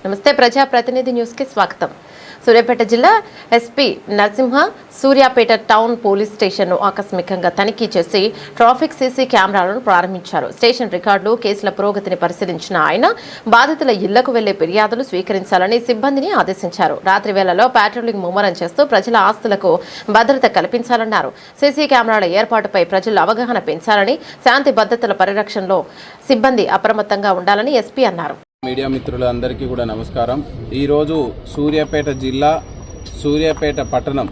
నమస్తే ప్రజా ప్రతినిధి న్యూస్ కి స్వాగతం. సూర్యాపేట జిల్లా SP Narasimha Suryapet town police station ను ఆకస్మికంగా తనిఖీ చేసి ట్రాఫిక్ సీసీ కెమెరాలను ప్రారంభించారు. స్టేషన్ రికార్డులు, కేసుల పురోగతిని పరిశీలించిన ఆయన బాధితుల ఇళ్లకు వెళ్లే ఫిర్యాదులు స్వీకరించాలని సిబ్బందిని ఆదేశించారు. రాత్రి వేళలో పాట్రోలింగ్ ముమ్మరం చేస్తూ ప్రజల ఆస్తులకు భద్రత కల్పించాలన్నారు. సీసీ కెమెరాల ఏర్పాటుపై ప్రజల్లో అవగాహన పెంచాలని, శాంతి భద్రతల పరిరక్షణలో సిబ్బంది అప్రమత్తంగా ఉండాలని ఎస్పీ అన్నారు. మీడియా మిత్రులందరికీ కూడా నమస్కారం. ఈరోజు సూర్యాపేట జిల్లా సూర్యాపేట పట్టణం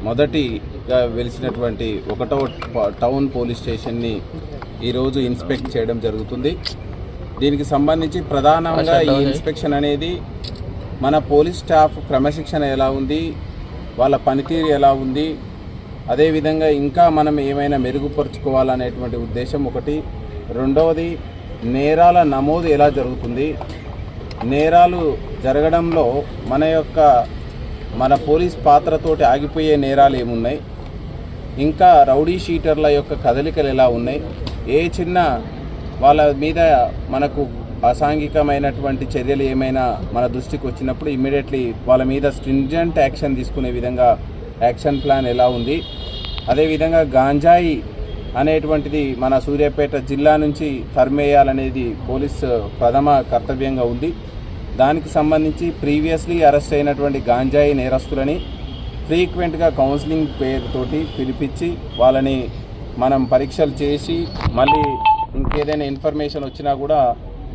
మొదటిగా వెలిసినటువంటి 1వ టౌన్ పోలీస్ స్టేషన్ని ఈరోజు ఇన్స్పెక్ట్ చేయడం జరుగుతుంది. దీనికి సంబంధించి ప్రధానంగా ఈ ఇన్స్పెక్షన్ అనేది మన పోలీస్ స్టాఫ్ క్రమశిక్షణ ఎలా ఉంది, వాళ్ళ పనితీరు ఎలా ఉంది, అదేవిధంగా ఇంకా మనం ఏమైనా మెరుగుపరుచుకోవాలనేటువంటి ఉద్దేశం ఒకటి. రెండవది, నేరాల నమోదు ఎలా జరుగుతుంది, నేరాలు జరగడంలో మన పోలీస్ పాత్రతోటి ఆగిపోయే నేరాలు ఏమున్నాయి, ఇంకా రౌడీ షీటర్ల యొక్క కదలికలు ఎలా ఉన్నాయి, ఏ చిన్న వాళ్ళ మీద మనకు అసాంఘికమైనటువంటి చర్యలు ఏమైనా మన దృష్టికి వచ్చినప్పుడు ఇమ్మీడియట్లీ వాళ్ళ మీద స్ట్రింజెంట్ యాక్షన్ తీసుకునే విధంగా యాక్షన్ ప్లాన్ ఎలా ఉంది, అదేవిధంగా గాంజాయి అనేటువంటిది మన సూర్యాపేట జిల్లా నుంచి తరిమేయాలనేది పోలీస్ ప్రథమ కర్తవ్యంగా ఉంది. దానికి సంబంధించి ప్రీవియస్లీ అరెస్ట్ అయినటువంటి గాంజాయి నేరస్తులని ఫ్రీక్వెంట్గా కౌన్సిలింగ్ పేరుతోటి పిలిపించి వాళ్ళని మనం పరీక్షలు చేసి మళ్ళీ ఇంకేదైనా ఇన్ఫర్మేషన్ వచ్చినా కూడా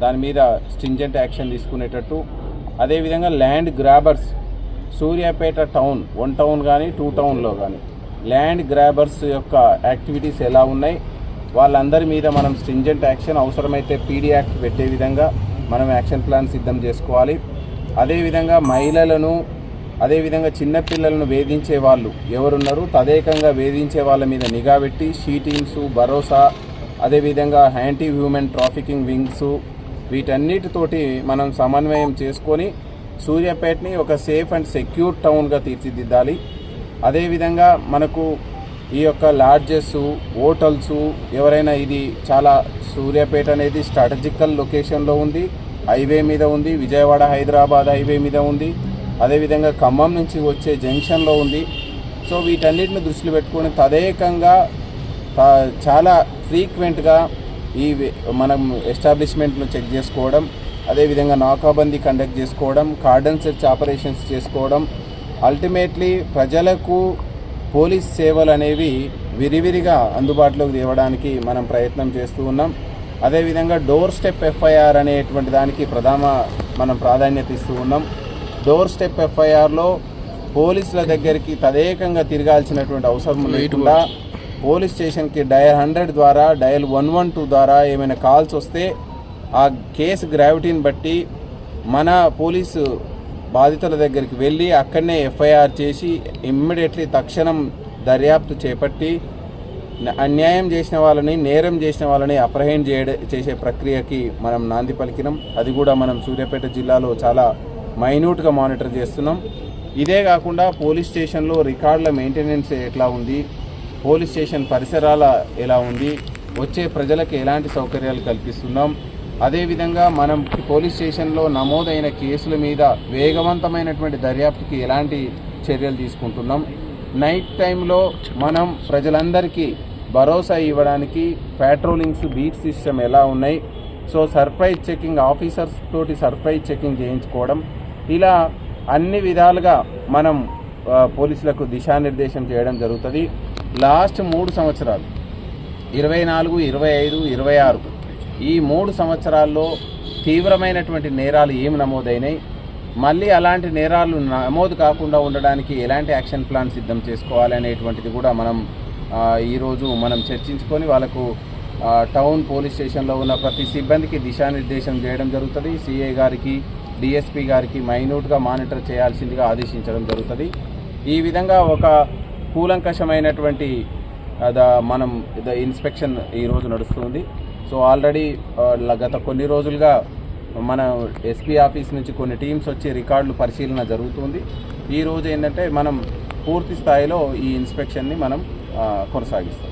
దాని మీద స్ట్రింజెంట్ యాక్షన్ తీసుకునేటట్టు, అదేవిధంగా land grabbers Suryapet town 1 town కానీ 2 టౌన్లో కానీ ల్యాండ్ గ్రాబర్స్ యొక్క యాక్టివిటీస్ ఎలా ఉన్నాయి, వాళ్ళందరి మీద మనం స్ట్రింజెంట్ యాక్షన్, అవసరమైతే పీడీ యాక్ట్ పెట్టే విధంగా మనం యాక్షన్ ప్లాన్ సిద్ధం చేసుకోవాలి. అదేవిధంగా మహిళలను, అదేవిధంగా చిన్నపిల్లలను వేధించే వాళ్ళు ఎవరున్నారు, తదేకంగా వేధించే వాళ్ళ మీద నిఘా పెట్టి షీ టీమ్స్, భరోసా, అదేవిధంగా యాంటీ హ్యూమన్ ట్రాఫికింగ్ వింగ్స్, వీటన్నిటితోటి మనం సమన్వయం చేసుకొని సూర్యాపేటని ఒక సేఫ్ అండ్ సెక్యూర్ టౌన్గా తీర్చిదిద్దాలి. అదేవిధంగా మనకు ఈ యొక్క లాడ్జెస్, హోటల్స్ ఎవరైనా, ఇది చాలా సూర్యాపేట అనేది స్ట్రాటజికల్ లొకేషన్లో ఉంది, హైవే మీద ఉంది, విజయవాడ హైదరాబాద్ హైవే మీద ఉంది, అదేవిధంగా ఖమ్మం నుంచి వచ్చే జంక్షన్లో ఉంది. సో వీటన్నిటిని దృష్టిలో పెట్టుకొని తదేకంగా చాలా ఫ్రీక్వెంట్గా ఈ మనం ఎస్టాబ్లిష్మెంట్ను చెక్ చేసుకోవడం, అదేవిధంగా నాకాబందీ కండక్ట్ చేసుకోవడం, కార్డన్ సెర్చ్ ఆపరేషన్స్ చేసుకోవడం, అల్టిమేట్లీ ప్రజలకు పోలీస్ సేవలు అనేవి విరివిరిగా అందుబాటులోకి తేవడానికి మనం ప్రయత్నం చేస్తూ ఉన్నాం. అదేవిధంగా డోర్ స్టెప్ ఎఫ్ఐఆర్ అనేటువంటి దానికి మనం ప్రాధాన్యత ఇస్తూ ఉన్నాం. డోర్ స్టెప్ ఎఫ్ఐఆర్లో పోలీసుల దగ్గరికి తదేకంగా తిరగాల్సినటువంటి అవసరం లేకుండా పోలీస్ స్టేషన్కి డయల్ 100 ద్వారా, డయల్ 112 ద్వారా ఏమైనా కాల్స్ వస్తే ఆ కేసు గ్రావిటీని బట్టి మన పోలీసు బాధితుల దగ్గరికి వెళ్ళి అక్కడనే ఎఫ్ఐఆర్ చేసి ఇమ్మీడియట్లీ తక్షణం దర్యాప్తు చేపట్టి అన్యాయం చేసిన వాళ్ళని, నేరం చేసిన వాళ్ళని అప్రహెండ్ చేసే ప్రక్రియకి మనం నాంది పలికినాం. అది కూడా మనం సూర్యాపేట జిల్లాలో చాలా మైన్యూట్గా మానిటర్ చేస్తున్నాం. ఇదే కాకుండా పోలీస్ స్టేషన్లో రికార్డుల మెయింటెనెన్స్ ఎట్లా ఉంది, పోలీస్ స్టేషన్ పరిసరాల ఎలా ఉంది, వచ్చే ప్రజలకు ఎలాంటి సౌకర్యాలు కల్పిస్తున్నాం, అదేవిధంగా మనం పోలీస్ స్టేషన్లో నమోదైన కేసుల మీద వేగవంతమైనటువంటి దర్యాప్తుకి ఎలాంటి చర్యలు తీసుకుంటున్నాం, నైట్ టైంలో మనం ప్రజలందరికీ భరోసా ఇవ్వడానికి పాట్రోలింగ్స్, బీట్ సిస్టమ్ ఎలా ఉన్నాయి, సో సర్ప్రైజ్ చెకింగ్, ఆఫీసర్స్ తోటి సర్ప్రైజ్ చెకింగ్ చేయించుకోవడం, ఇలా అన్ని విధాలుగా మనం పోలీసులకు దిశానిర్దేశం చేయడం జరుగుతుంది. లాస్ట్ 3 సంవత్సరాలు 24, 25, 26 ఈ 3 సంవత్సరాల్లో తీవ్రమైనటువంటి నేరాలు ఏమి నమోదైనాయి, మళ్ళీ అలాంటి నేరాలు నమోదు కాకుండా ఉండడానికి ఎలాంటి యాక్షన్ ప్లాన్ సిద్ధం చేసుకోవాలి అనేటువంటిది కూడా మనం ఈరోజు మనం చర్చించుకొని వాళ్ళకు టౌన్ పోలీస్ స్టేషన్లో ఉన్న ప్రతి సిబ్బందికి దిశానిర్దేశం చేయడం జరుగుతుంది. సిఐ గారికి, డిఎస్పీ గారికి మైన్యూట్గా మానిటర్ చేయాల్సిందిగా ఆదేశించడం జరుగుతుంది. ఈ విధంగా ఒక కూలంకషమైనటువంటి మనం ఇన్స్పెక్షన్ ఈరోజు నడుస్తుంది. సో ఆల్రెడీ గత కొన్ని రోజులుగా మన ఎస్పీ ఆఫీస్ నుంచి కొన్ని టీమ్స్ వచ్చి రికార్డులు పరిశీలన జరుగుతుంది. ఈరోజు ఏంటంటే మనం పూర్తి స్థాయిలో ఈ ఇన్స్పెక్షన్ని మనం కొనసాగిస్తాం.